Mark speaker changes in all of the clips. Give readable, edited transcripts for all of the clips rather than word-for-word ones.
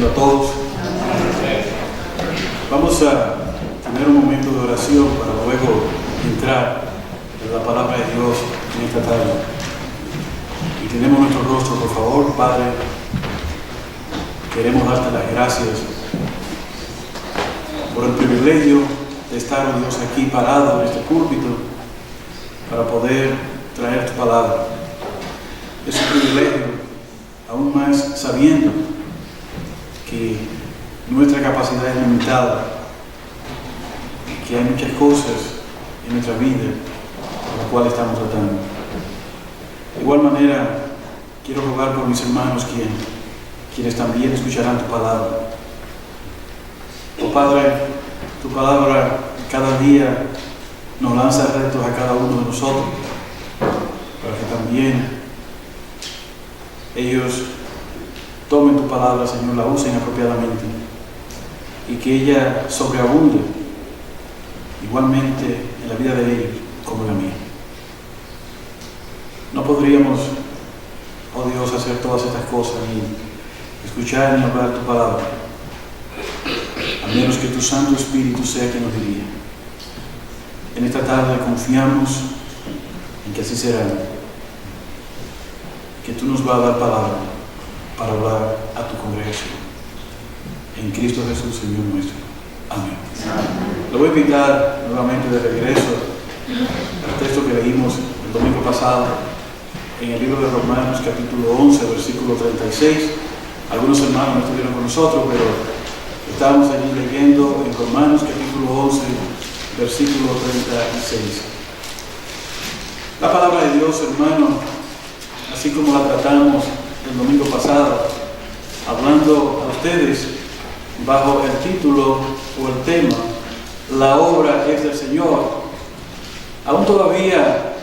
Speaker 1: bendiciendo a todos. Vamos a tener un momento de oración para luego entrar en la palabra de Dios en esta tarde. Y tenemos nuestro rostro, por favor, Padre. Queremos darte las gracias por el privilegio de estar, oh Dios, aquí parado en este púlpito para poder traer tu palabra. Es un privilegio, aún más sabiendo que nuestra capacidad es limitada, que hay muchas cosas en nuestra vida por las cuales estamos tratando. De igual manera, quiero rogar por mis hermanos quienes también escucharán tu palabra. Oh Padre, tu palabra cada día nos lanza retos a cada uno de nosotros, para que también ellos tomen tu palabra, Señor, la usen apropiadamente y que ella sobreabunde igualmente en la vida de ellos como en la mía. No podríamos, oh Dios, hacer todas estas cosas ni escuchar ni hablar tu palabra, a menos que tu Santo Espíritu sea quien nos dirija. En esta tarde confiamos en que así será, que tú nos vas a dar palabra para hablar a tu congregación. En Cristo Jesús, Señor nuestro. Amén. Le voy a invitar nuevamente de regreso al texto que leímos el domingo pasado en el libro de Romanos, capítulo 11, versículo 36. Algunos hermanos no estuvieron con nosotros, pero estábamos allí leyendo en Romanos, capítulo 11, versículo 36. La palabra de Dios, hermano, así como la tratamos el domingo pasado, hablando a ustedes bajo el título o el tema, la obra es del Señor. Aún todavía,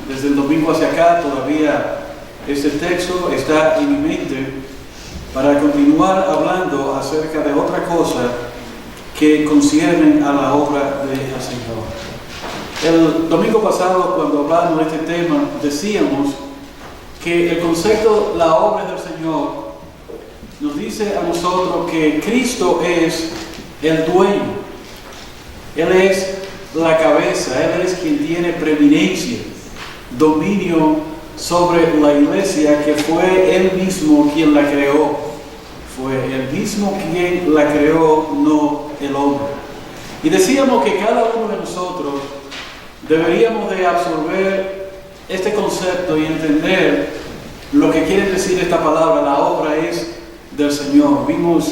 Speaker 1: desde el domingo hacia acá, todavía este texto está en mi mente para continuar hablando acerca de otra cosa que concierne a la obra del Señor. El domingo pasado, cuando hablamos de este tema, decíamos que el concepto la obra del Señor nos dice a nosotros que Cristo es el dueño. Él es la cabeza, Él es quien tiene preeminencia, dominio sobre la iglesia, que fue Él mismo quien la creó. Fue Él mismo quien la creó, no el hombre. Y decíamos que cada uno de nosotros deberíamos de absorber este concepto y entender lo que quiere decir esta palabra, la obra es del Señor. Vimos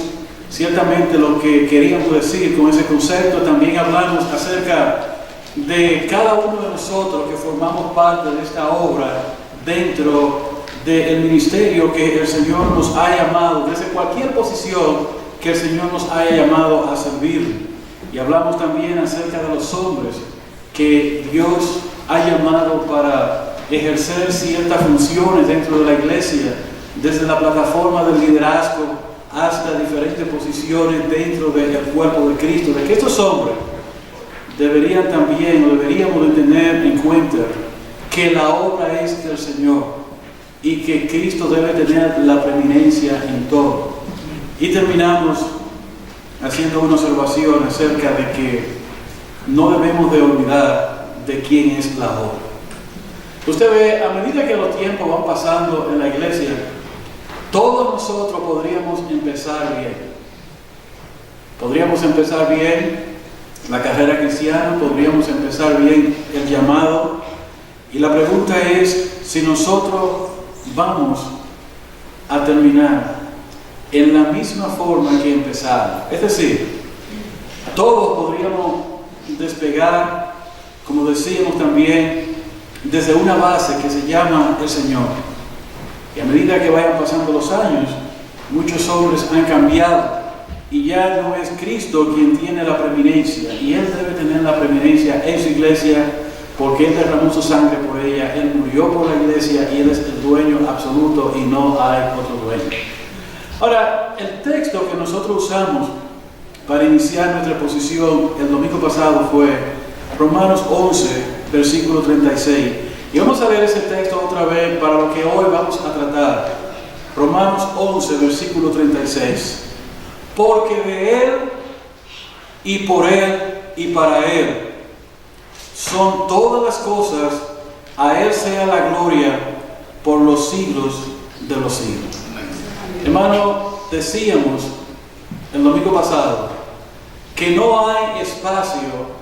Speaker 1: ciertamente lo que queríamos decir con ese concepto. También hablamos acerca de cada uno de nosotros que formamos parte de esta obra dentro del ministerio que el Señor nos ha llamado, desde cualquier posición que el Señor nos haya llamado a servir. Y hablamos también acerca de los hombres que Dios ha llamado para ejercer ciertas funciones dentro de la iglesia, desde la plataforma del liderazgo hasta diferentes posiciones dentro del cuerpo de Cristo, de que estos hombres deberían también, o deberíamos de tener en cuenta que la obra es del Señor y que Cristo debe tener la preeminencia en todo. Y terminamos haciendo una observación acerca de que no debemos de olvidar de quién es la obra. Usted ve, a medida que los tiempos van pasando en la iglesia, todos nosotros podríamos empezar bien. Podríamos empezar bien la carrera cristiana, podríamos empezar bien el llamado. Y la pregunta es si nosotros vamos a terminar en la misma forma que empezamos. Es decir, todos podríamos despegar, como decíamos también, desde una base que se llama el Señor. Y a medida que vayan pasando los años, muchos hombres han cambiado y ya no es Cristo quien tiene la preeminencia, y Él debe tener la preeminencia en su iglesia porque Él derramó su sangre por ella, Él murió por la iglesia y Él es el dueño absoluto y no hay otro dueño. Ahora, el texto que nosotros usamos para iniciar nuestra exposición el domingo pasado fue Romanos 11, versículo 36. Y vamos a leer ese texto otra vez para lo que hoy vamos a tratar. Romanos 11, versículo 36. Porque de Él, y por Él, y para Él son todas las cosas, a Él sea la gloria por los siglos de los siglos. Hermano, decíamos el domingo pasado que no hay espacio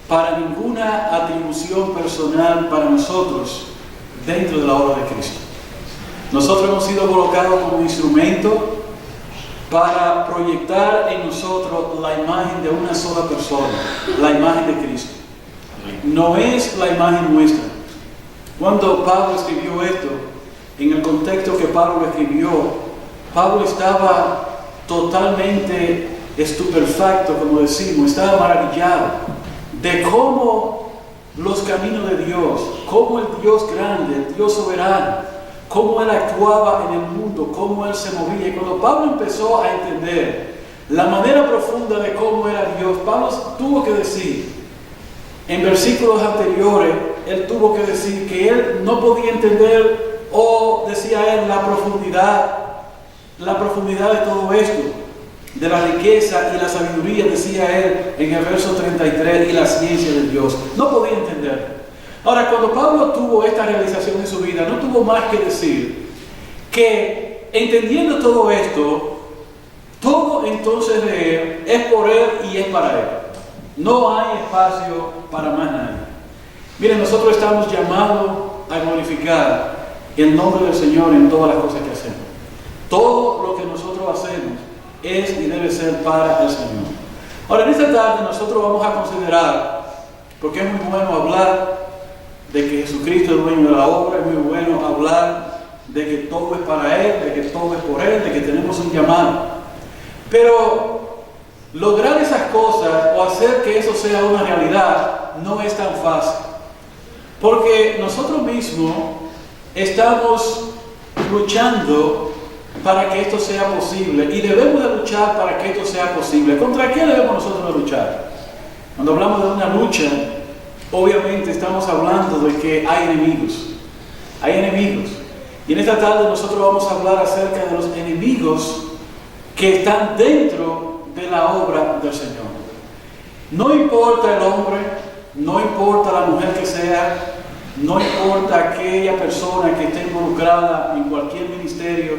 Speaker 1: para ninguna atribución personal para nosotros dentro de la obra de Cristo. Nosotros hemos sido colocados como instrumento para proyectar en nosotros la imagen de una sola persona, la imagen de Cristo. No es la imagen nuestra. Cuando Pablo escribió esto, en el contexto que Pablo lo escribió, Pablo estaba totalmente estupefacto, como decimos, estaba maravillado de cómo los caminos de Dios, cómo el Dios grande, el Dios soberano, cómo Él actuaba en el mundo, cómo Él se movía. Y cuando Pablo empezó a entender la manera profunda de cómo era Dios, Pablo tuvo que decir, en versículos anteriores, él tuvo que decir que él no podía entender, o decía él, la profundidad de todo esto, de la riqueza y la sabiduría, decía él en el verso 33, y la ciencia de Dios. No podía entender. Ahora, cuando Pablo tuvo esta realización en su vida, no tuvo más que decir que, entendiendo todo esto, todo entonces de Él es por Él y es para Él. No hay espacio para más nadie. Miren, nosotros estamos llamados a glorificar el nombre del Señor en todas las cosas que hacemos. Todo lo que nosotros hacemos es y debe ser para el Señor. Ahora, en esta tarde nosotros vamos a considerar, porque es muy bueno hablar de que Jesucristo es dueño de la obra, es muy bueno hablar de que todo es para Él, de que todo es por Él, de que tenemos un llamado. Pero lograr esas cosas o hacer que eso sea una realidad no es tan fácil. Porque nosotros mismos estamos luchando para que esto sea posible y debemos de luchar para que esto sea posible. ¿Contra qué debemos nosotros de luchar? Cuando hablamos de una lucha, obviamente estamos hablando de que hay enemigos. Hay enemigos. Y en esta tarde nosotros vamos a hablar acerca de los enemigos que están dentro de la obra del Señor. No importa el hombre, no importa la mujer que sea, no importa aquella persona que esté involucrada en cualquier ministerio,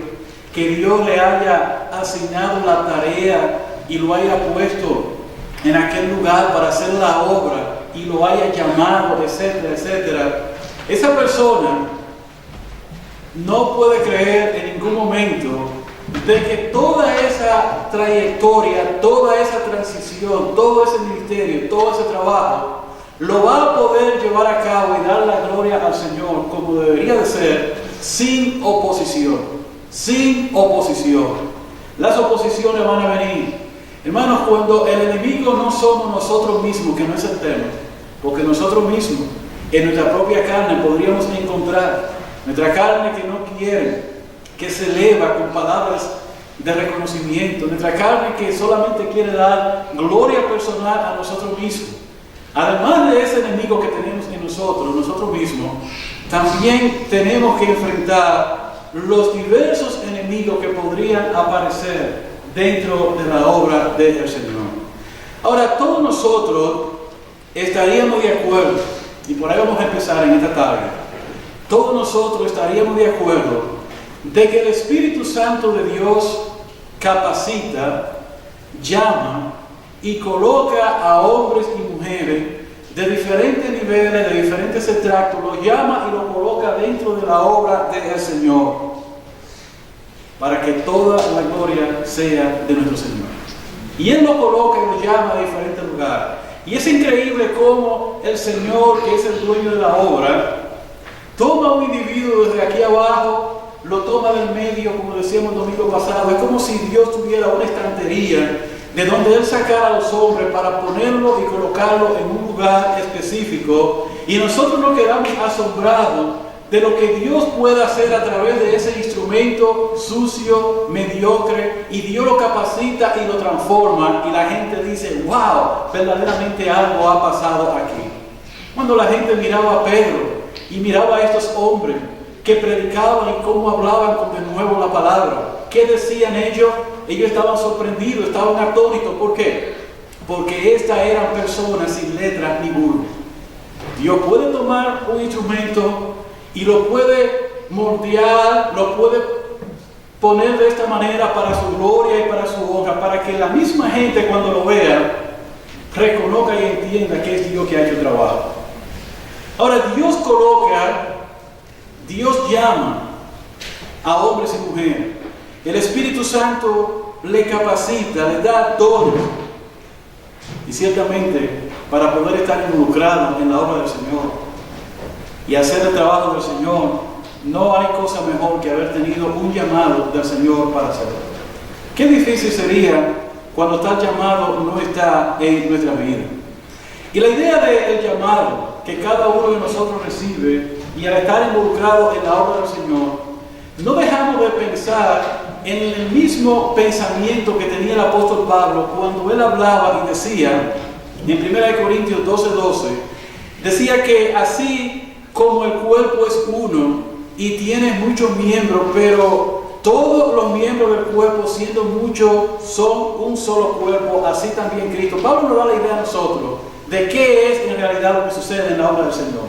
Speaker 1: que Dios le haya asignado la tarea y lo haya puesto en aquel lugar para hacer la obra y lo haya llamado, etcétera, etcétera. Esa persona no puede creer en ningún momento de que toda esa trayectoria, toda esa transición, todo ese ministerio, todo ese trabajo, lo va a poder llevar a cabo y dar la gloria al Señor como debería de ser, sin oposición. Sin oposición. Las oposiciones van a venir. Hermanos, cuando el enemigo no somos nosotros mismos, que no es el tema, porque nosotros mismos, en nuestra propia carne, podríamos encontrar nuestra carne que no quiere, que se eleva con palabras de reconocimiento, nuestra carne que solamente quiere dar gloria personal a nosotros mismos. Además de ese enemigo que tenemos en nosotros mismos, también tenemos que enfrentar los diversos enemigos que podrían aparecer dentro de la obra del Señor. Ahora, todos nosotros estaríamos de acuerdo, y por ahí vamos a empezar en esta tarde, todos nosotros estaríamos de acuerdo de que el Espíritu Santo de Dios capacita, llama y coloca a hombres y mujeres de diferentes niveles, de diferentes extractos, los llama y los coloca dentro de la obra del Señor, para que toda la gloria sea de nuestro Señor. Y Él lo coloca y lo llama a diferentes lugares. Y es increíble cómo el Señor, que es el dueño de la obra, toma a un individuo desde aquí abajo, lo toma del medio, como decíamos el domingo pasado. Es como si Dios tuviera una estantería de donde Él sacara a los hombres para ponerlo y colocarlo en un lugar específico, y nosotros nos quedamos asombrados de lo que Dios puede hacer a través de ese instrumento sucio, mediocre, y Dios lo capacita y lo transforma, y la gente dice, wow, verdaderamente algo ha pasado aquí. Cuando la gente miraba a Pedro y miraba a estos hombres que predicaban y cómo hablaban con de nuevo la palabra. ¿Qué decían ellos? Ellos estaban sorprendidos, estaban atónitos. ¿Por qué? Porque estas eran personas sin letra ni burro. Dios puede tomar un instrumento y lo puede moldear, lo puede poner de esta manera para su gloria y para su honra, para que la misma gente cuando lo vea reconozca y entienda que es Dios que ha hecho el trabajo. Ahora, Dios llama a hombres y mujeres. El Espíritu Santo le capacita, le da dones. Y ciertamente, para poder estar involucrado en la obra del Señor y hacer el trabajo del Señor, no hay cosa mejor que haber tenido un llamado del Señor para hacerlo. Qué difícil sería cuando tal llamado no está en nuestra vida. Y la idea del llamado que cada uno de nosotros recibe y al estar involucrado en la obra del Señor, no dejamos de pensar en el mismo pensamiento que tenía el apóstol Pablo cuando él hablaba y decía, en 1 Corintios 12:12, decía que así como el cuerpo es uno y tiene muchos miembros, pero todos los miembros del cuerpo, siendo muchos, son un solo cuerpo, así también Cristo. Pablo nos da la idea a nosotros de qué es en realidad lo que sucede en la obra del Señor.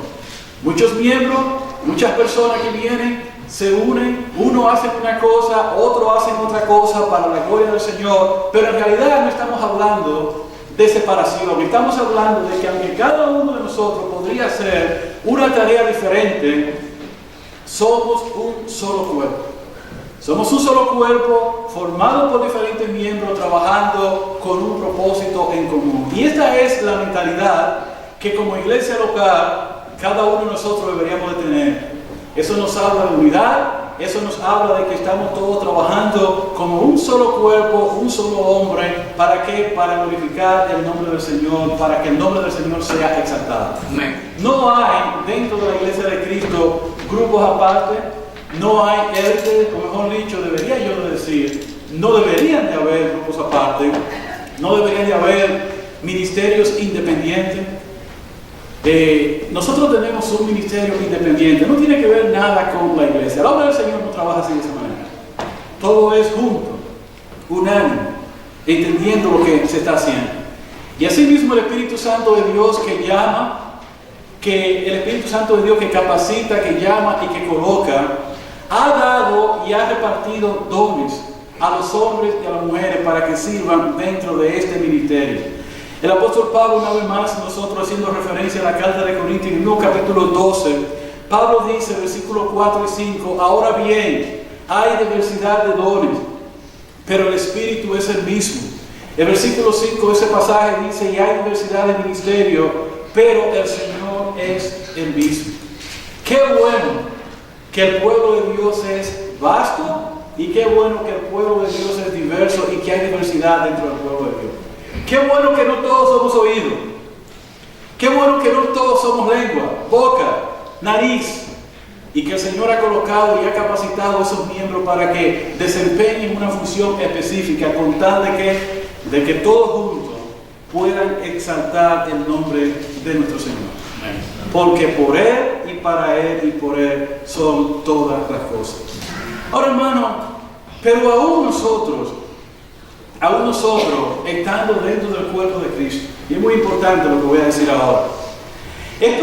Speaker 1: Muchos miembros, muchas personas que vienen, se unen, uno hace una cosa, otro hace otra cosa para la gloria del Señor, pero en realidad no estamos hablando de separación, estamos hablando de que aunque cada uno de nosotros podría hacer una tarea diferente, somos un solo cuerpo. Somos un solo cuerpo formado por diferentes miembros trabajando con un propósito en común. Y esta es la mentalidad que como iglesia local cada uno de nosotros deberíamos de tener. Eso nos habla de unidad, eso nos habla de que estamos todos trabajando como un solo cuerpo, un solo hombre. ¿Para qué? Para glorificar el nombre del Señor, para que el nombre del Señor sea exaltado. Amén. No hay dentro de la iglesia de Cristo grupos aparte, no hay élites, o mejor dicho, debería yo decir, no deberían de haber grupos aparte, no deberían de haber ministerios independientes. Nosotros tenemos un ministerio independiente, no tiene que ver nada con la iglesia. La obra del Señor no trabaja así de esa manera. Todo es junto, unánime, entendiendo lo que se está haciendo. Y así mismo el Espíritu Santo de Dios que llama, que el Espíritu Santo de Dios que capacita, que llama y que coloca, ha dado y ha repartido dones a los hombres y a las mujeres para que sirvan dentro de este ministerio. El apóstol Pablo, una vez más, nosotros haciendo referencia a la carta de Corintios, en el capítulo 12, Pablo dice, versículos 4 y 5, ahora bien, hay diversidad de dones, pero el Espíritu es el mismo. El versículo 5 de ese pasaje dice, y hay diversidad de ministerio, pero el Señor es el mismo. Qué bueno que el pueblo de Dios es vasto, y qué bueno que el pueblo de Dios es diverso y que hay diversidad dentro del pueblo de Dios. Qué bueno que no todos somos oídos. Qué bueno que no todos somos lengua, boca, nariz. Y que el Señor ha colocado y ha capacitado a esos miembros para que desempeñen una función específica con tal de que todos juntos puedan exaltar el nombre de nuestro Señor. Porque por Él y para Él y por Él son todas las cosas. Ahora, hermano, pero aún nosotros, estando dentro del cuerpo de Cristo, y es muy importante lo que voy a decir ahora, es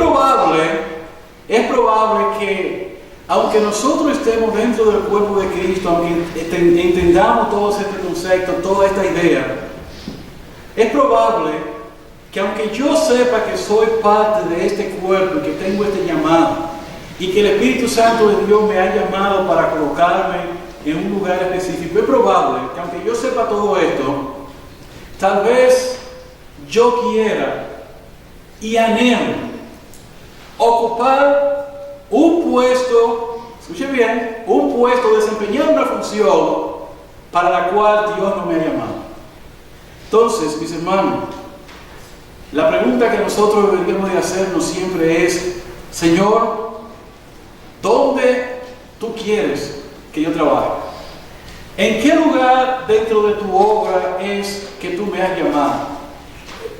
Speaker 1: probable que, aunque nosotros estemos dentro del cuerpo de Cristo, aunque entendamos todo este concepto, toda esta idea, es probable que aunque yo sepa que soy parte de este cuerpo y que tengo este llamado, y que el Espíritu Santo de Dios me ha llamado para colocarme en un lugar específico, es probable que aunque yo sepa todo esto, tal vez yo quiera y anhelo ocupar un puesto, escuche bien, un puesto, desempeñar una función para la cual Dios no me ha llamado. Entonces, mis hermanos, la pregunta que nosotros deberíamos de hacernos siempre es, Señor, ¿dónde tú quieres que yo trabaje? ¿En qué lugar dentro de tu obra es que tú me has llamado?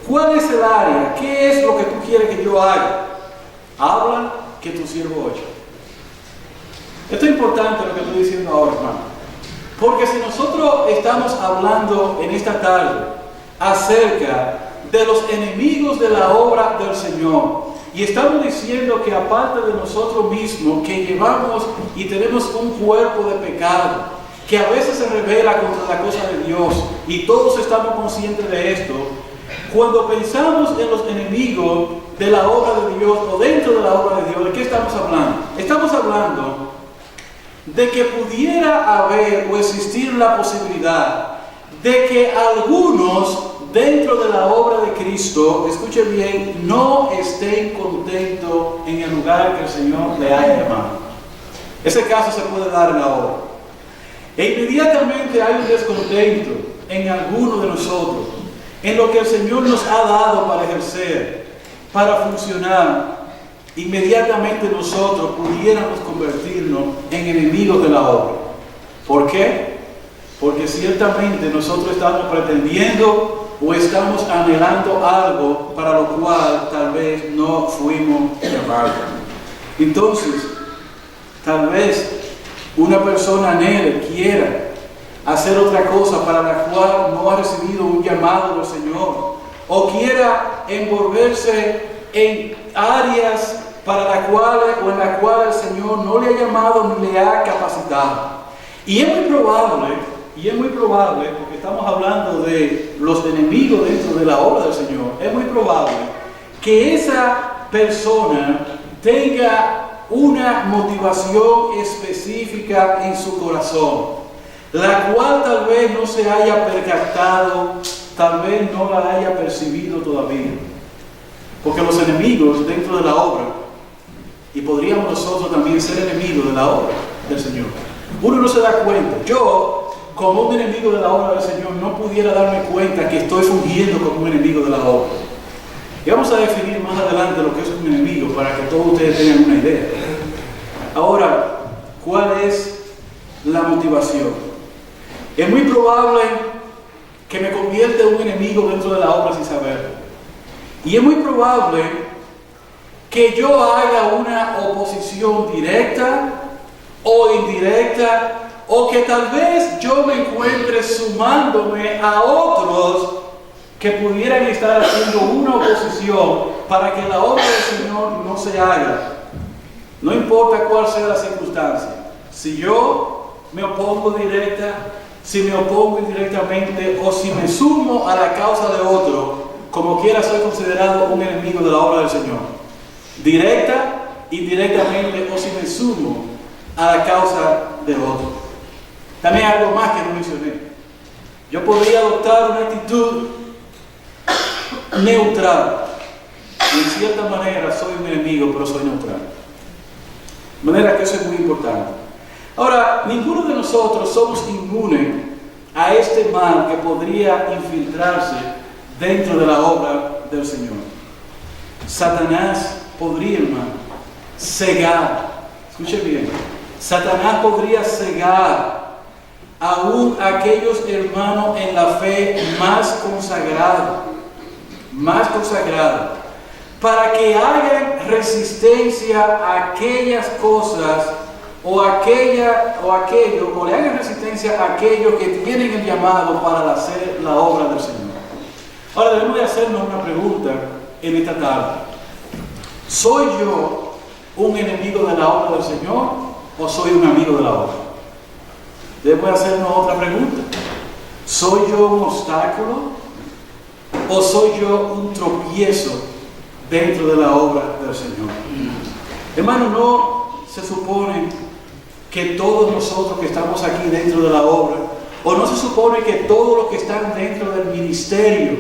Speaker 1: ¿Cuál es el área? ¿Qué es lo que tú quieres que yo haga? Habla que tu siervo oye. Esto es importante lo que estoy diciendo ahora, hermano. Porque si nosotros estamos hablando en esta tarde acerca de los enemigos de la obra del Señor, y estamos diciendo que aparte de nosotros mismos, que llevamos y tenemos un cuerpo de pecado, que a veces se revela contra la cosa de Dios, y todos estamos conscientes de esto, cuando pensamos en los enemigos de la obra de Dios o dentro de la obra de Dios, ¿de qué estamos hablando? Estamos hablando de que pudiera haber o existir la posibilidad de que algunos dentro de la obra de Cristo, escuche bien, no estén contentos en el lugar que el Señor le haya llamado. Ese caso se puede dar en la obra. E inmediatamente hay un descontento en alguno de nosotros, en lo que el Señor nos ha dado para ejercer, para funcionar. Inmediatamente nosotros pudiéramos convertirnos en enemigos de la obra. ¿Por qué? Porque ciertamente nosotros estamos pretendiendo o estamos anhelando algo para lo cual tal vez no fuimos llamados. Entonces, tal vez una persona anhele, quiera hacer otra cosa para la cual no ha recibido un llamado del Señor, o quiera envolverse en áreas para las cuales o en las cuales el Señor no le ha llamado ni le ha capacitado. Y es muy probable, porque estamos hablando de los enemigos dentro de la obra del Señor, es muy probable que esa persona tenga una motivación específica en su corazón, la cual tal vez no se haya percatado, tal vez no la haya percibido todavía. Porque los enemigos dentro de la obra, y podríamos nosotros también ser enemigos de la obra del Señor, uno no se da cuenta. Yo, como un enemigo de la obra del Señor, no pudiera darme cuenta que estoy fungiendo como un enemigo de la obra. Y vamos a definir más adelante lo que es un enemigo para que todos ustedes tengan una idea. Ahora, ¿cuál es la motivación? Es muy probable que me convierta en un enemigo dentro de la obra sin saberlo. Y es muy probable que yo haga una oposición directa o indirecta, o que tal vez yo me encuentre sumándome a otros que pudieran estar haciendo una oposición para que la obra del Señor no se haga. No importa cuál sea la circunstancia. Si yo me opongo directa, si me opongo indirectamente, o si me sumo a la causa de otro, como quiera soy considerado un enemigo de la obra del Señor. Directa, indirectamente, o si me sumo a la causa de otro. También hay algo más que no mencioné. Yo podría adoptar una actitud neutral. Y en cierta manera soy un enemigo, pero soy neutral. De manera que eso es muy importante. Ahora, ninguno de nosotros somos inmunes a este mal que podría infiltrarse dentro de la obra del Señor. Satanás podría, hermano, cegar. Escuche bien. Satanás podría cegar aún aquellos hermanos en la fe más consagrados, para que hagan resistencia a aquellas cosas o le hagan resistencia a aquellos que tienen el llamado para hacer la obra del Señor. Ahora debemos de hacernos una pregunta en esta tarde. ¿Soy yo un enemigo de la obra del Señor o soy un amigo de la obra? Debemos de hacernos otra pregunta. ¿Soy yo un obstáculo o soy yo un tropiezo dentro de la obra del Señor? Hermano, no se supone que todos nosotros que estamos aquí dentro de la obra, o no se supone que todos los que están dentro del ministerio,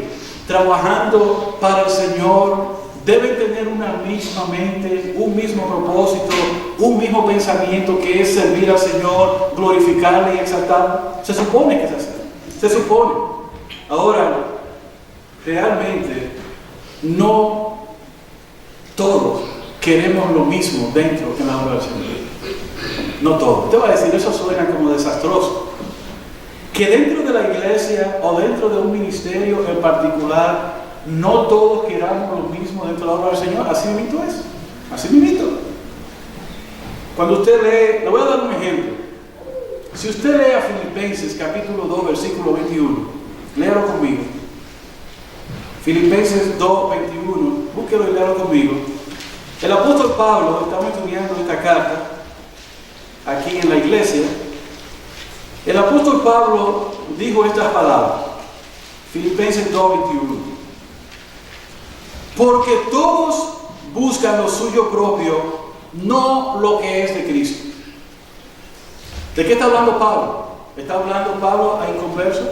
Speaker 1: trabajando para el Señor, deben tener una misma mente, un mismo propósito, un mismo pensamiento, que es servir al Señor, glorificarle y exaltarle. Se supone que es así. Se supone. Ahora, realmente, no todos queremos lo mismo dentro de la obra del Señor. No todos. Te voy a decir, eso suena como desastroso. Que dentro de la iglesia o dentro de un ministerio en particular, no todos queramos lo mismo dentro de la obra del Señor. Así mismo es. Así mismo. Cuando usted lee, le voy a dar un ejemplo. Si usted lee a Filipenses capítulo 2, versículo 21, léalo conmigo. Filipenses 2, 21, búsquelo y léalo conmigo. El apóstol Pablo, estamos estudiando esta carta aquí en la iglesia. El apóstol Pablo dijo estas palabras. Filipenses 2, 21. Porque todos buscan lo suyo propio, no lo que es de Cristo. ¿De qué está hablando Pablo? ¿Está hablando Pablo a inconversos?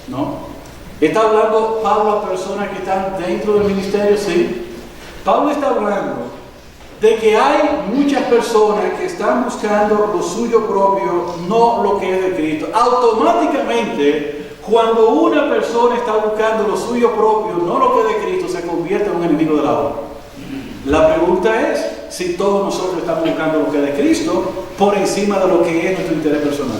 Speaker 1: No. ¿Está hablando Pablo a personas que están dentro del ministerio? Sí. Pablo está hablando de que hay muchas personas que están buscando lo suyo propio, no lo que es de Cristo. Automáticamente, cuando una persona está buscando lo suyo propio, no lo que es de Cristo, se convierte en un enemigo de la obra. La pregunta es si todos nosotros estamos buscando lo que es de Cristo por encima de lo que es nuestro interés personal.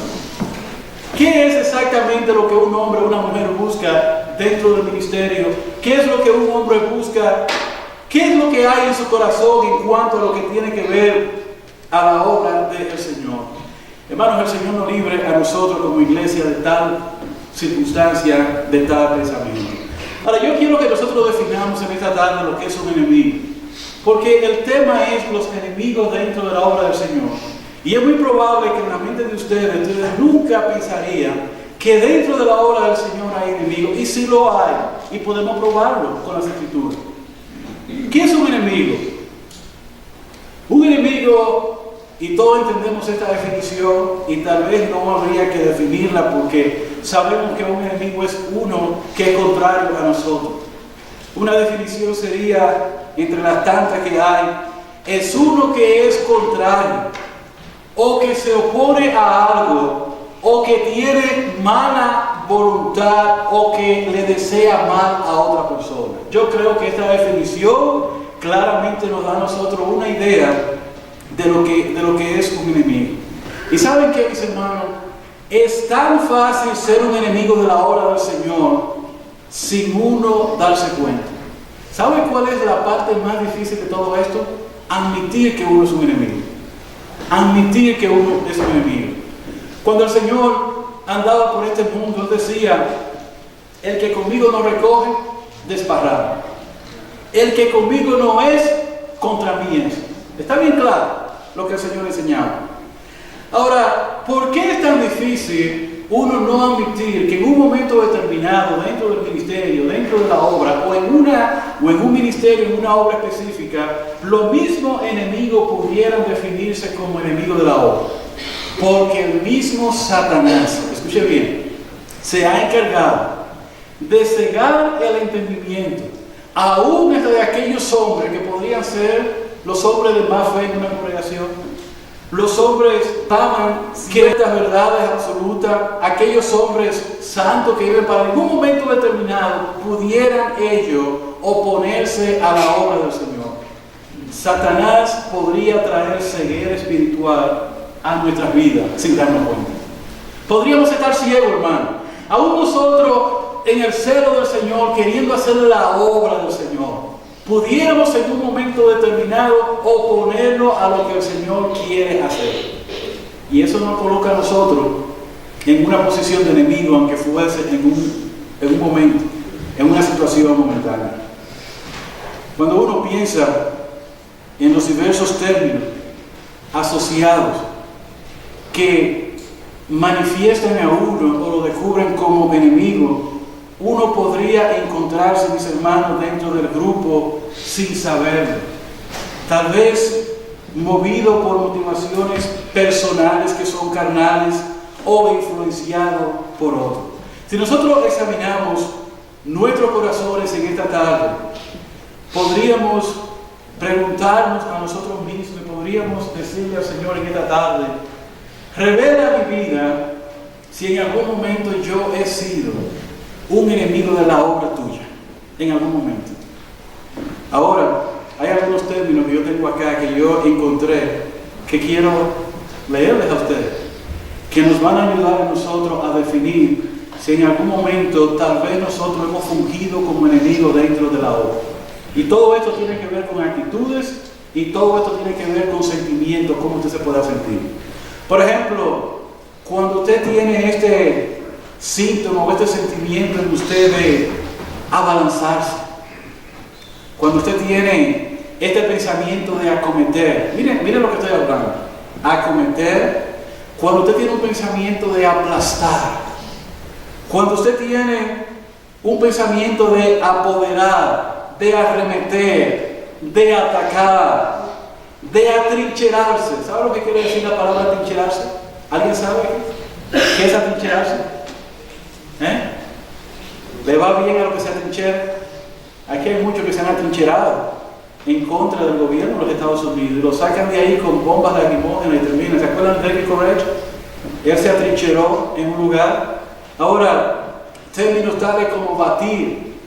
Speaker 1: ¿Qué es exactamente lo que un hombre o una mujer busca dentro del ministerio? ¿Qué es lo que un hombre busca? ¿Qué es lo que hay en su corazón en cuanto a lo que tiene que ver a la obra del Señor? Hermanos, el Señor nos libre a nosotros como iglesia de tal circunstancia, de tal pensamiento. Ahora, yo quiero que nosotros definamos en esta tarde lo que es un enemigo. Porque el tema es los enemigos dentro de la obra del Señor. Y es muy probable que en la mente de ustedes nunca pensarían que dentro de la obra del Señor hay enemigos. Y sí lo hay. Y podemos probarlo con las Escrituras. ¿Qué es un enemigo? Un enemigo, y todos entendemos esta definición, y tal vez no habría que definirla porque sabemos que un enemigo es uno que es contrario a nosotros. Una definición sería, entre las tantas que hay, es uno que es contrario, o que se opone a algo, o que tiene mala voluntad, o que le desea mal a otra persona. Yo creo que esta definición claramente nos da a nosotros una idea de lo que es un enemigo. ¿Y saben qué, mis hermanos? Es tan fácil ser un enemigo de la obra del Señor sin uno darse cuenta. ¿Sabe cuál es la parte más difícil de todo esto? Admitir que uno es un enemigo. Admitir que uno es un enemigo. Cuando el Señor andaba por este mundo, Él decía: el que conmigo no recoge, desparrama. El que conmigo no es, contra mí es. Está bien claro lo que el Señor enseñaba. Ahora, ¿por qué es tan difícil uno no admitir que en un momento determinado, dentro del ministerio, dentro de la obra, o en un ministerio, en una obra específica, los mismos enemigos pudieran definirse como enemigos de la obra? Porque el mismo Satanás, escuche bien, se ha encargado de cegar el entendimiento, aún hasta de aquellos hombres que podrían ser los hombres de más fe en una congregación. Los hombres aman ciertas verdades absolutas, aquellos hombres santos que viven para algún momento determinado, pudieran ellos oponerse a la obra del Señor. Satanás podría traer ceguera espiritual a nuestras vidas sin darnos cuenta. Podríamos estar ciegos, hermano. Aún nosotros, en el celo del Señor, queriendo hacer la obra del Señor, pudiéramos en un momento determinado oponernos a lo que el Señor quiere hacer. Y eso nos coloca a nosotros en una posición de enemigo, aunque fuese en un momento, en una situación momentánea. Cuando uno piensa en los diversos términos asociados que manifiestan a uno o lo descubren como enemigo, uno podría encontrarse, mis hermanos, dentro del grupo sin saberlo. Tal vez movido por motivaciones personales que son carnales o influenciado por otros. Si nosotros examinamos nuestros corazones en esta tarde, podríamos preguntarnos a nosotros mismos, podríamos decirle al Señor en esta tarde: revela mi vida si en algún momento yo he sido un enemigo de la obra tuya, en algún momento. Ahora, hay algunos términos que yo tengo acá que yo encontré que quiero leerles a ustedes, que nos van a ayudar a nosotros a definir si en algún momento tal vez nosotros hemos fungido como enemigos dentro de la obra. Y todo esto tiene que ver con actitudes Y todo esto tiene que ver con sentimientos, cómo usted se pueda sentir. Por ejemplo, cuando usted tiene este síntoma o este sentimiento en usted de abalanzarse, cuando usted tiene este pensamiento de acometer, miren lo que estoy hablando, acometer, cuando usted tiene un pensamiento de aplastar, cuando usted tiene un pensamiento de apoderar, de arremeter, de atacar, de atrincherarse. ¿Sabe lo que quiere decir la palabra atrincherarse? ¿Alguien sabe qué es atrincherarse? ¿Le va bien a lo que se atrinchera? Aquí hay muchos que se han atrincherado en contra del gobierno de los Estados Unidos y lo sacan de ahí con bombas lacrimógenas y terminan. ¿Se acuerdan de David Koresh? Él se atrincheró en un lugar. Ahora, términos tales como batir,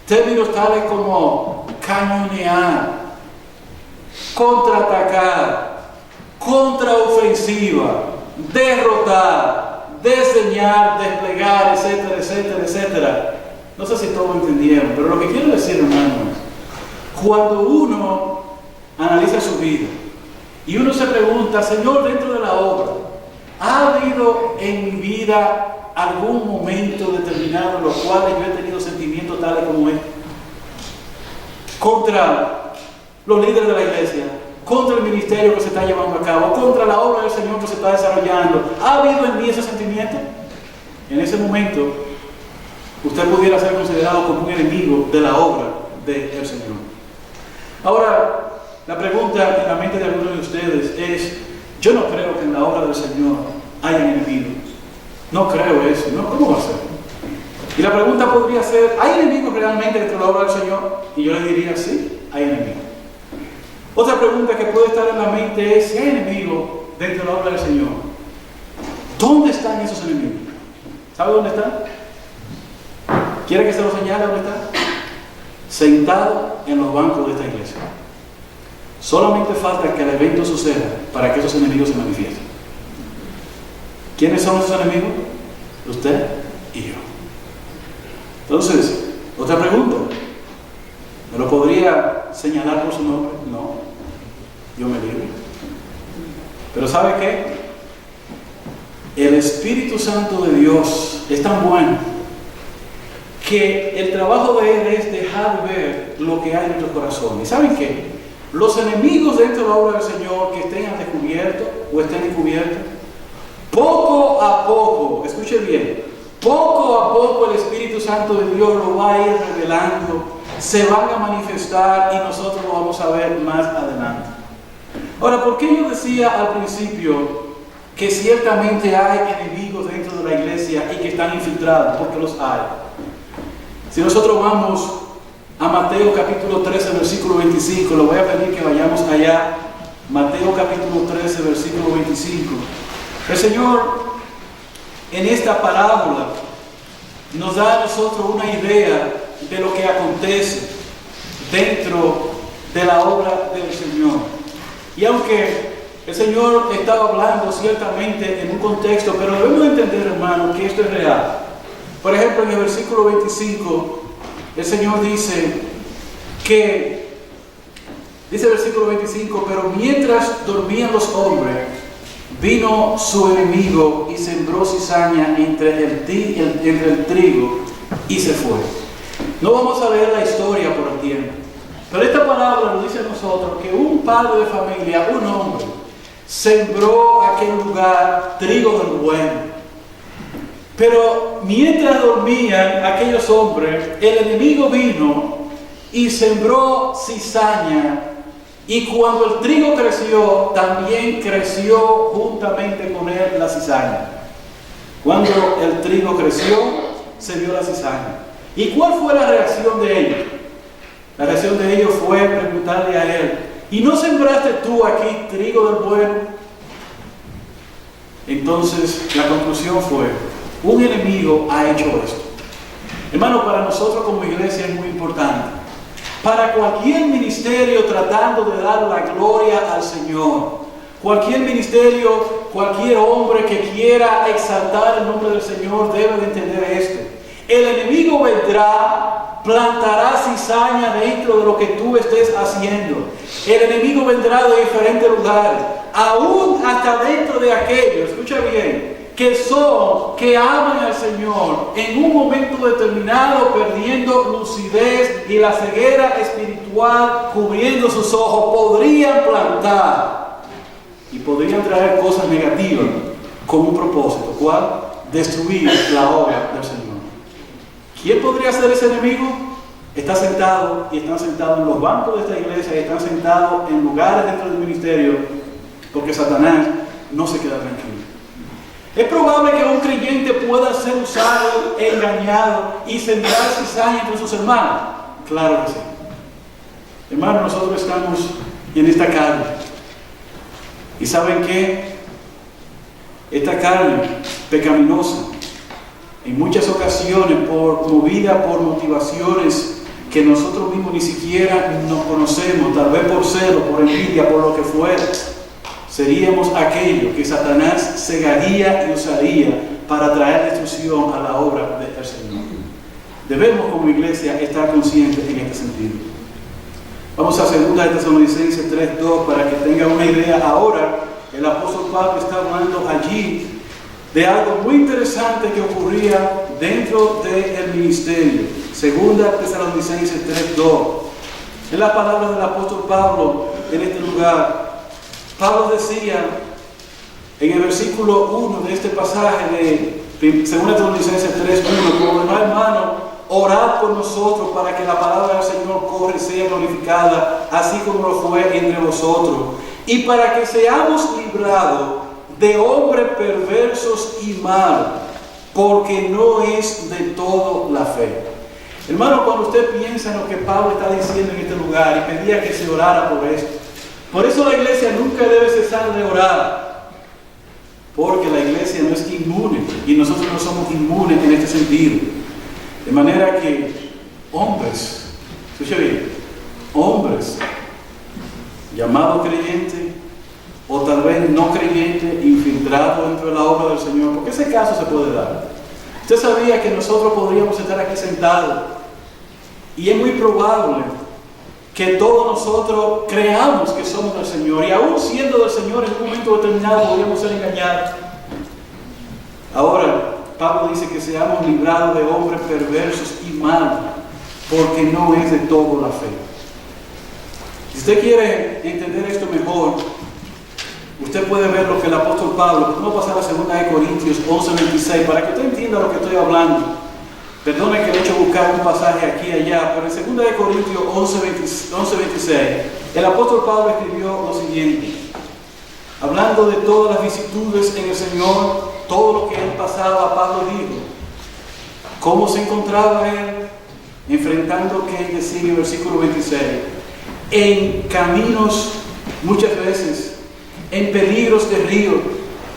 Speaker 1: términos tales como cañonear, contraatacar, contraofensiva, derrotar, desdeñar, desplegar, etcétera, etcétera, etcétera. No sé si todos entendieron, pero lo que quiero decir, hermanos, cuando uno analiza su vida y uno se pregunta, Señor, dentro de la obra, ¿ha habido en mi vida algún momento determinado en los cuales yo he tenido sentimientos tales como este? Contra los líderes de la iglesia, contra el ministerio que se está llevando a cabo, contra la obra del Señor que se está desarrollando. ¿Ha habido en mí ese sentimiento? En ese momento, usted pudiera ser considerado como un enemigo de la obra del Señor. Ahora, la pregunta en la mente de algunos de ustedes es, yo no creo que en la obra del Señor haya enemigos. No creo eso, ¿no? ¿Cómo va a ser? Y la pregunta podría ser, ¿hay enemigos realmente dentro de la obra del Señor? Y yo le diría, sí, hay enemigos. Otra pregunta que puede estar en la mente es, si hay enemigos dentro de la obra del Señor, ¿dónde están esos enemigos? ¿Sabe dónde están? ¿Quiere que se lo señale dónde están? Sentados en los bancos de esta iglesia. Solamente falta que el evento suceda para que esos enemigos se manifiesten. ¿Quiénes son esos enemigos? Usted y yo. Entonces, otra pregunta. ¿Me lo podría señalar por su nombre? No. Yo me libro. Pero ¿sabe qué? El Espíritu Santo de Dios es tan bueno que el trabajo de Él es dejar ver lo que hay en nuestro corazón. ¿Y saben qué? Los enemigos dentro de la obra del Señor que estén al descubierto o estén encubiertos, poco a poco, escuche bien, poco a poco el Espíritu Santo de Dios lo va a ir revelando, se van a manifestar y nosotros lo vamos a ver más adelante. Ahora, ¿por qué yo decía al principio que ciertamente hay enemigos dentro de la iglesia y que están infiltrados? Porque los hay. Si nosotros vamos a Mateo capítulo 13, versículo 25, le voy a pedir que vayamos allá. Mateo capítulo 13, versículo 25. El Señor en esta parábola nos da a nosotros una idea de lo que acontece dentro de la obra del Señor. Y aunque el Señor estaba hablando ciertamente en un contexto, pero debemos entender, hermano, que esto es real. Por ejemplo, en el versículo 25, el Señor dice el versículo 25, pero mientras dormían los hombres, vino su enemigo y sembró cizaña entre el trigo y se fue. No vamos a leer la historia por el tiempo, pero esta palabra nos dice a nosotros que un padre de familia, un hombre, sembró aquel lugar trigo del bueno. Pero mientras dormían aquellos hombres, el enemigo vino y sembró cizaña. Y cuando el trigo creció, también creció juntamente con él la cizaña. Cuando el trigo creció, se vio la cizaña. ¿Y cuál fue la reacción de ellos? La reacción de ellos fue preguntarle a él, ¿y no sembraste tú aquí trigo del bueno? Entonces la conclusión fue, un enemigo ha hecho esto. Hermano, para nosotros como iglesia es muy importante. Para cualquier ministerio tratando de dar la gloria al Señor, cualquier ministerio, cualquier hombre que quiera exaltar el nombre del Señor debe de entender esto. El enemigo vendrá plantará cizaña dentro de lo que tú estés haciendo. El enemigo vendrá de diferentes lugares, aún hasta dentro de aquellos, escucha bien, que aman al Señor, en un momento determinado perdiendo lucidez y la ceguera espiritual cubriendo sus ojos, podrían plantar y podrían traer cosas negativas con un propósito, ¿cuál? Destruir la obra del Señor. ¿Quién podría ser ese enemigo? Están sentados en los bancos de esta iglesia y están sentados en lugares dentro del ministerio, porque Satanás no se queda tranquilo. Es probable que un creyente pueda ser usado, engañado y sembrar cizaña entre sus hermanos. Claro que sí. Hermanos, nosotros estamos en esta carne. ¿Y saben qué? Esta carne pecaminosa, en muchas ocasiones movida por motivaciones que nosotros mismos ni siquiera nos conocemos, tal vez por celo, por envidia, por lo que fuera, seríamos aquello que Satanás cegaría y usaría para traer destrucción a la obra del Señor. Debemos como iglesia estar conscientes en este sentido. Vamos a 2 Tesalonicenses 3:2 para que tengan una idea. Ahora el apóstol Pablo está hablando allí de algo muy interesante que ocurría dentro del ministerio. 2 Tesalonicenses 3:2. Es la palabra del apóstol Pablo en este lugar. Pablo decía en el versículo 1 de este pasaje de 2 Tesalonicenses 3:1, como demás hermanos, orad por nosotros para que la palabra del Señor corra y sea glorificada, así como lo fue entre vosotros, y para que seamos librados de hombres perversos y malos, porque no es de todo la fe. Hermano, cuando usted piensa en lo que Pablo está diciendo en este lugar y pedía que se orara por esto, por eso la iglesia nunca debe cesar de orar, porque la iglesia no es inmune y nosotros no somos inmunes en este sentido. De manera que hombres, escucha bien, hombres llamados creyentes o tal vez no creyentes infiltrados dentro de la obra del Señor, porque ese caso se puede dar. Usted sabía que nosotros podríamos estar aquí sentados y es muy probable que todos nosotros creamos que somos del Señor, y aún siendo del Señor en un momento determinado podríamos ser engañados. Ahora Pablo dice que seamos librados de hombres perversos y malos, porque no es de todo la fe. Si usted quiere entender esto mejor, usted puede ver lo que el apóstol Pablo, vamos a pasar a 2 Corintios 11:26 para que usted entienda lo que estoy hablando. Perdone que le he hecho buscar un pasaje aquí y allá, pero en 2 Corintios 11:26, el apóstol Pablo escribió lo siguiente, hablando de todas las vicisitudes en el Señor, todo lo que él pasaba. Pablo dijo cómo se encontraba él enfrentando, que él decía en el versículo 26, en caminos muchas veces, en peligros de ríos,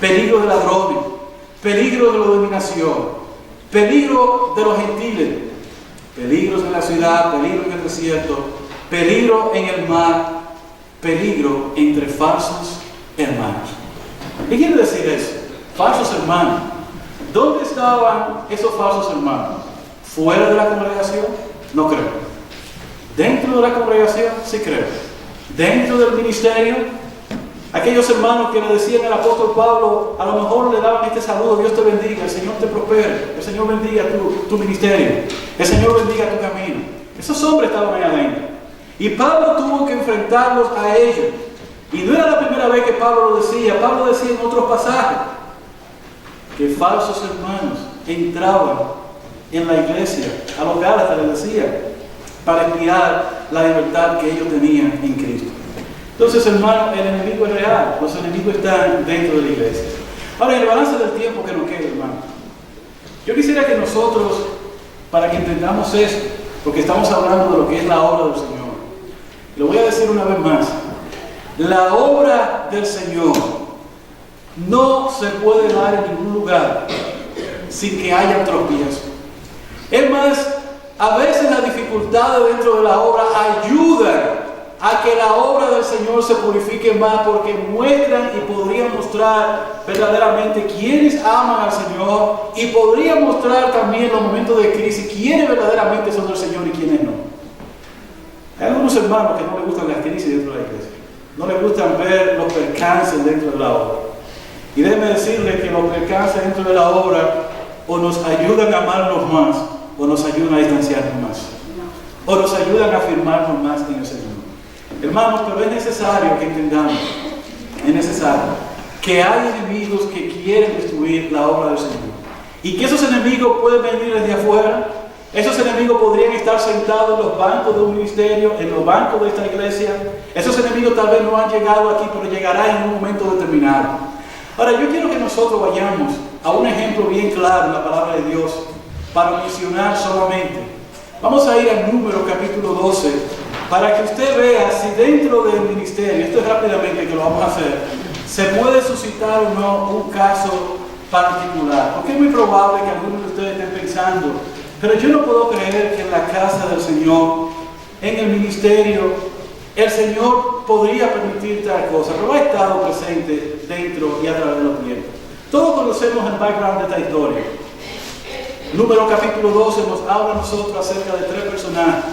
Speaker 1: peligro de ladrones, peligro de la dominación, peligro de los gentiles, peligros en la ciudad, peligro en el desierto, peligro en el mar, peligro entre falsos hermanos. ¿Qué quiere decir eso? Falsos hermanos. ¿Dónde estaban esos falsos hermanos? ¿Fuera de la congregación? No creo. ¿Dentro de la congregación? Sí creo. ¿Dentro del ministerio? Aquellos hermanos que le decían al apóstol Pablo, a lo mejor le daban este saludo: Dios te bendiga, el Señor te prospere, el Señor bendiga tu ministerio, el Señor bendiga tu camino. Esos hombres estaban ahí adentro. Y Pablo tuvo que enfrentarlos a ellos. Y no era la primera vez que Pablo lo decía. Pablo decía en otros pasajes que falsos hermanos entraban en la iglesia, a los Gálatas les decía, para espiar la libertad que ellos tenían en Cristo. Entonces, hermano, el enemigo es real, los enemigos están dentro de la iglesia. Ahora, en el balance del tiempo que nos queda, hermano, yo quisiera que nosotros, para que entendamos esto, porque estamos hablando de lo que es la obra del Señor, lo voy a decir una vez más: la obra del Señor no se puede dar en ningún lugar sin que haya tropiezo. Es más, a veces las dificultades dentro de la obra ayudan a que la obra del Señor se purifique más, porque muestran y podrían mostrar verdaderamente quienes aman al Señor, y podrían mostrar también en los momentos de crisis quiénes verdaderamente son del Señor y quiénes no. Hay algunos hermanos que no les gustan las crisis dentro de la iglesia, no les gustan ver los percances dentro de la obra. Y déjenme decirles que los percances dentro de la obra o nos ayudan a amarnos más, o nos ayudan a distanciarnos más, o nos ayudan a afirmarnos más en el Señor. Hermanos, pero es necesario que entendamos, es necesario que hay enemigos que quieren destruir la obra del Señor, y que esos enemigos pueden venir desde afuera. Esos enemigos podrían estar sentados en los bancos de un ministerio, en los bancos de esta iglesia. Esos enemigos tal vez no han llegado aquí, pero llegarán en un momento determinado. Ahora, yo quiero que nosotros vayamos a un ejemplo bien claro en la palabra de Dios para mencionar solamente. Vamos a ir al Números capítulo 12 para que usted vea si dentro del ministerio, esto es rápidamente que lo vamos a hacer, se puede suscitar o no un caso particular. Porque es muy probable que algunos de ustedes estén pensando, pero yo no puedo creer que en la casa del Señor, en el ministerio, el Señor podría permitir tal cosa, pero ha estado presente dentro y a través de los tiempos. Todos conocemos el background de esta historia. Número capítulo 12 nos habla a nosotros acerca de tres personajes: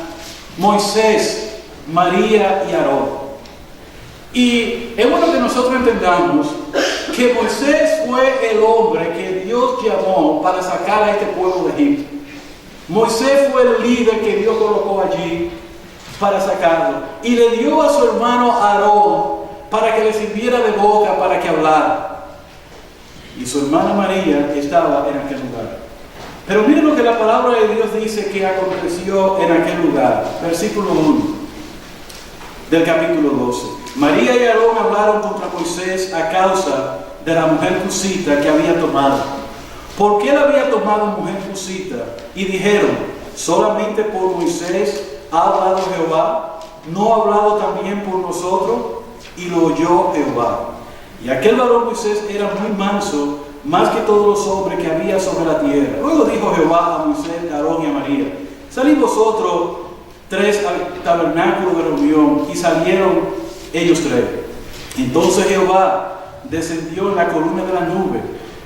Speaker 1: Moisés, María y Aarón. Y es bueno que nosotros entendamos que Moisés fue el hombre que Dios llamó para sacar a este pueblo de Egipto. Moisés fue el líder que Dios colocó allí para sacarlo, y le dio a su hermano Aarón para que le sirviera de boca para que hablara. Y su hermana María estaba en aquel lugar. Pero miren lo que la palabra de Dios dice que aconteció en aquel lugar. Versículo 1 del capítulo 12. María y Aarón hablaron contra Moisés a causa de la mujer cusita que había tomado. ¿Por qué la había tomado mujer cusita? Y dijeron: ¿solamente por Moisés ha hablado Jehová? ¿No ha hablado también por nosotros? Y lo oyó Jehová. Y aquel varón Moisés era muy manso, más que todos los hombres que había sobre la tierra. Luego dijo Jehová a Moisés, a Aarón y a María: salid vosotros tres al tabernáculo de reunión. Y salieron ellos tres. Entonces Jehová descendió en la columna de la nube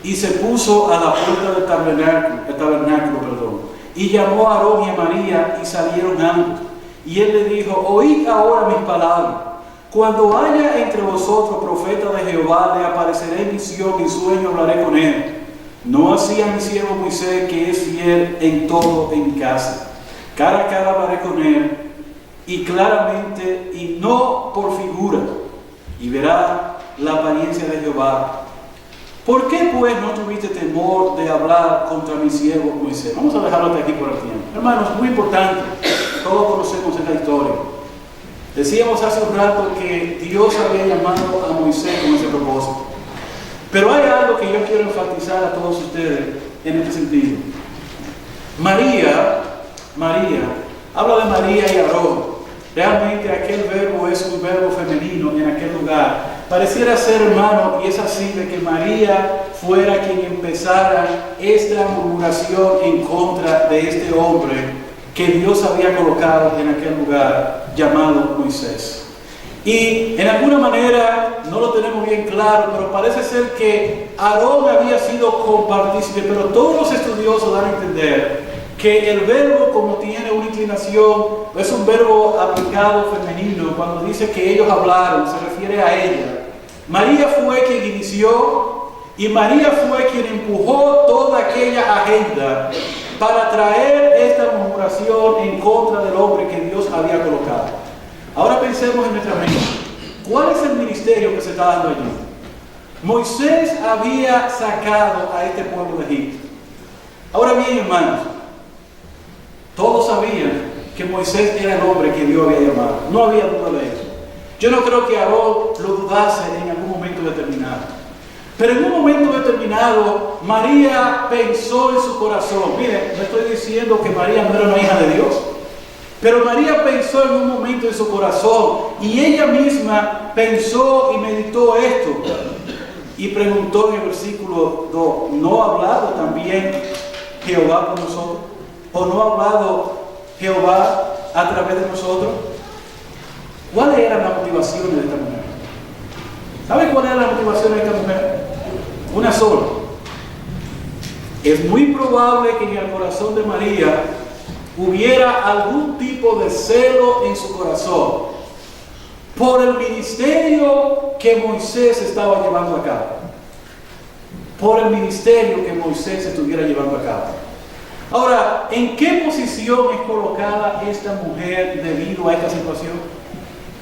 Speaker 1: y se puso a la puerta del tabernáculo, y llamó a Aarón y a María, y salieron ambos. Y él le dijo: oíd ahora mis palabras. Cuando haya entre vosotros profeta de Jehová, le apareceré en visión, en sueño hablaré con él. No así a mi siervo Moisés, que es fiel en todo en mi casa. Cara a cara hablaré con él, y claramente, y no por figura, y verá la apariencia de Jehová. ¿Por qué pues no tuviste temor de hablar contra mi siervo Moisés? Vamos a dejarlo hasta aquí por el tiempo. Hermanos, muy importante, todos conocemos esta historia. Decíamos hace un rato que Dios había llamado a Moisés con ese propósito. Pero hay algo que yo quiero enfatizar a todos ustedes en este sentido. María, habla de María y Aarón. Realmente aquel verbo es un verbo femenino en aquel lugar. Pareciera ser, hermano, y es así, de que María fuera quien empezara esta murmuración en contra de este hombre que Dios había colocado en aquel lugar llamado Moisés. Y en alguna manera, no lo tenemos bien claro, pero parece ser que Aarón había sido compartícipe, pero todos los estudiosos dan a entender que el verbo, como tiene una inclinación, es un verbo aplicado femenino. Cuando dice que ellos hablaron, se refiere a ella. María fue quien inició, y María fue quien empujó toda aquella agenda para traer esta murmuración en contra del hombre que Dios había colocado. Ahora pensemos en nuestra mente. ¿Cuál es el ministerio que se está dando allí? Moisés había sacado a este pueblo de Egipto. Ahora bien, hermanos, todos sabían que Moisés era el hombre que Dios había llamado. No había duda de eso. Yo no creo que Aarón lo dudase en algún momento determinado. Pero en un momento determinado, María pensó en su corazón. Miren, no estoy diciendo que María no era una hija de Dios, pero María pensó en un momento en su corazón, y ella misma pensó y meditó esto. Y preguntó en el versículo 2, ¿no ha hablado también Jehová con nosotros? ¿O no ha hablado Jehová a través de nosotros? ¿Cuáles eran las motivaciones de esta mujer? ¿Sabe cuál era la motivación de esta mujer? Una sola. Es muy probable que en el corazón de María hubiera algún tipo de celo en su corazón por el ministerio que Moisés estaba llevando a cabo. Por el ministerio que Moisés estuviera llevando a cabo. Ahora, ¿en qué posición es colocada esta mujer debido a esta situación?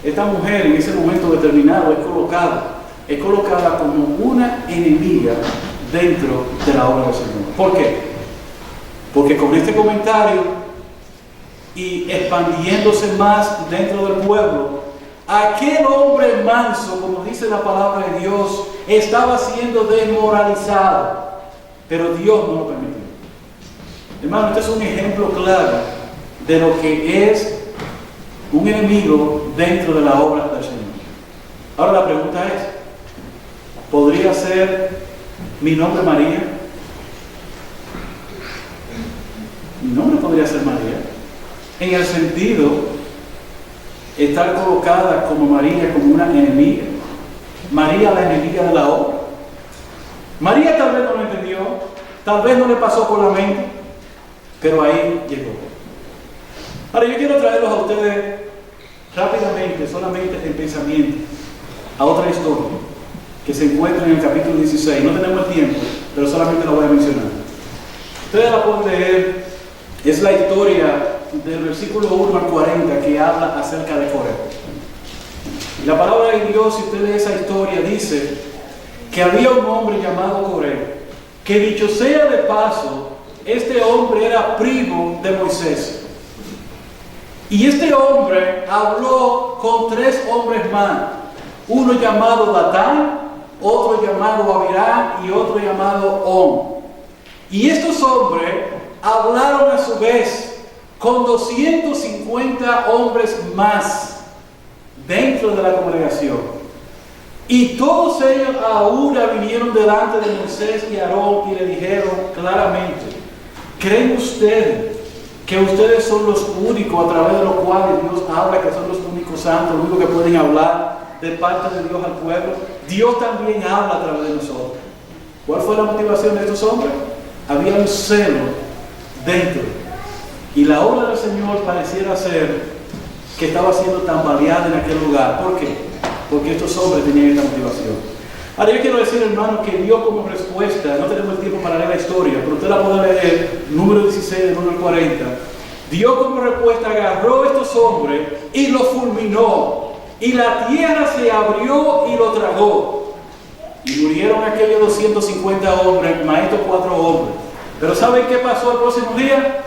Speaker 1: Esta mujer en ese momento determinado es colocada como una enemiga dentro de la obra del Señor. ¿Por qué? Porque con este comentario y expandiéndose más dentro del pueblo, aquel hombre manso, como dice la palabra de Dios, estaba siendo desmoralizado, pero Dios no lo permitió. Hermano, este es un ejemplo claro de lo que es un enemigo dentro de la obra del Señor. Ahora la pregunta es, ¿podría ser mi nombre María? Mi nombre podría ser María, en el sentido de estar colocada como María, como una enemiga. María, la enemiga de la obra. María tal vez no lo entendió, tal vez no le pasó por la mente, pero ahí llegó. Ahora yo quiero traerlos a ustedes rápidamente, solamente en pensamiento, a otra historia que se encuentra en el capítulo 16. No tenemos el tiempo, pero solamente la voy a mencionar. Ustedes la pueden leer. Es la historia del versículo 1 al 40 que habla acerca de Coré. Y la palabra de Dios, si usted lee esa historia, dice que había un hombre llamado Coré, que dicho sea de paso, este hombre era primo de Moisés. Y este hombre habló con 3 hombres más, uno llamado Datán, otro llamado Abiram y otro llamado On. Y estos hombres hablaron a su vez con 250 hombres más dentro de la congregación. Y todos ellos a una vinieron delante de Moisés y Aarón y le dijeron claramente: ¿creen ustedes que ustedes son los únicos a través de los cuales Dios habla, que son los únicos santos, los únicos que pueden hablar de parte de Dios al pueblo? Dios también habla a través de nosotros. ¿Cuál fue la motivación de estos hombres? Había un celo dentro. Y la obra del Señor pareciera ser que estaba siendo tambaleada en aquel lugar. ¿Por qué? Porque estos hombres tenían esta motivación. Ahora yo quiero decir, hermano, que Dios como respuesta, no tenemos el tiempo para leer la historia, pero usted la puede leer, número 16, del 1 al 40. Dios como respuesta agarró a estos hombres y los fulminó. Y la tierra se abrió y lo tragó. Y murieron aquellos 250 hombres, más estos 4 hombres. Pero ¿saben qué pasó el próximo día?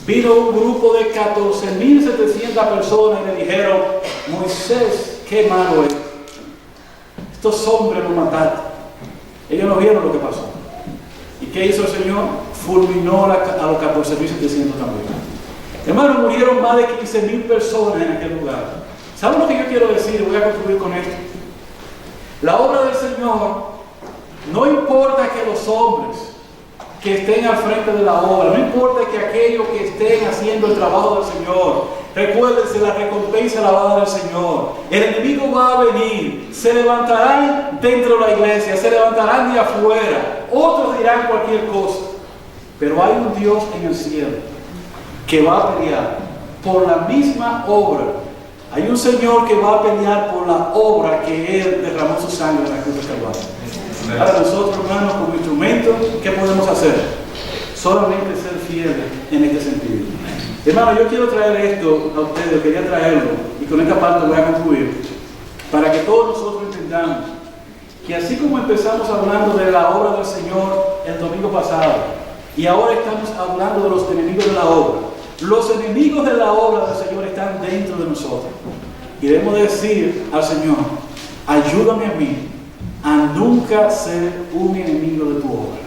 Speaker 1: Vino un grupo de 14.700 personas y le dijeron: Moisés, qué malo es. Estos hombres lo mataron. Ellos no vieron lo que pasó. ¿Y qué hizo el Señor? Fulminó a los 14.700 también. Hermanos, murieron más de 15.000 personas en aquel lugar. ¿Saben lo que yo quiero decir? Voy a concluir con esto. La obra del Señor, no importa que los hombres que estén al frente de la obra, no importa que aquellos que estén haciendo el trabajo del Señor, recuérdense, la recompensa la va a dar el Señor. El enemigo va a venir, se levantarán dentro de la iglesia, se levantarán de afuera, otros dirán cualquier cosa, pero hay un Dios en el cielo que va a pelear por la misma obra. Hay un Señor que va a pelear por la obra que Él derramó su sangre en la cruz del Calvario. Ahora nosotros, hermanos, como instrumento, ¿qué podemos hacer? Solamente ser fieles en este sentido. Hermano, yo quiero traer esto a ustedes, quería traerlo, y con esta parte voy a concluir, para que todos nosotros entendamos que así como empezamos hablando de la obra del Señor el domingo pasado, y ahora estamos hablando de los enemigos de la obra, los enemigos de la obra del Señor están dentro de nosotros. Y debemos decir al Señor: ayúdame a mí a nunca ser un enemigo de tu obra.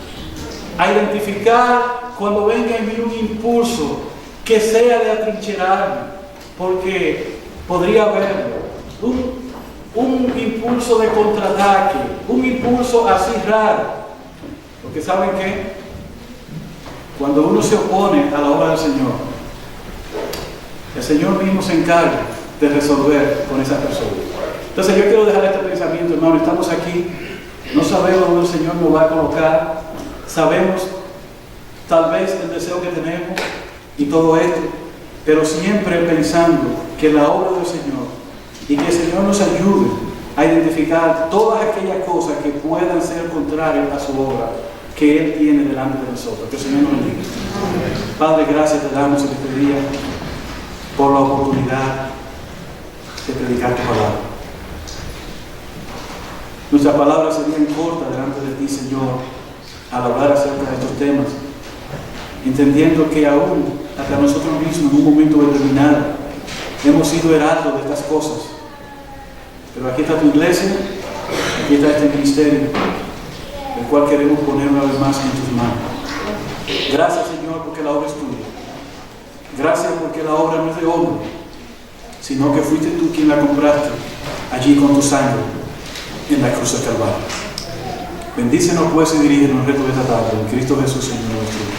Speaker 1: A identificar cuando venga en mí un impulso que sea de atrincherarme, porque podría haber un impulso de contraataque, un impulso así raro. Porque ¿saben qué? Cuando uno se opone a la obra del Señor, el Señor mismo se encarga de resolver con esa persona. Entonces yo quiero dejar este pensamiento, hermano. Estamos aquí, no sabemos dónde el Señor nos va a colocar, sabemos tal vez el deseo que tenemos y todo esto, pero siempre pensando que la obra del Señor y que el Señor nos ayude a identificar todas aquellas cosas que puedan ser contrarias a su obra que Él tiene delante de nosotros. Que el Señor nos bendiga. Padre, gracias te damos en este día por la oportunidad de predicar tu palabra. Nuestras palabras serían cortas delante de ti, Señor, al hablar acerca de estos temas, entendiendo que aún hasta nosotros mismos en un momento determinado hemos sido heraldos de estas cosas. Pero aquí está tu iglesia, aquí está este ministerio, el cual queremos poner una vez más en tus manos. Gracias, Señor, porque la obra es tuya. Gracias porque la obra no es de hombre, sino que fuiste tú quien la compraste allí con tu sangre en la cruz del Calvario. Bendícenos pues y dirígenos el resto de esta tarde en Cristo Jesús, Señor nuestro.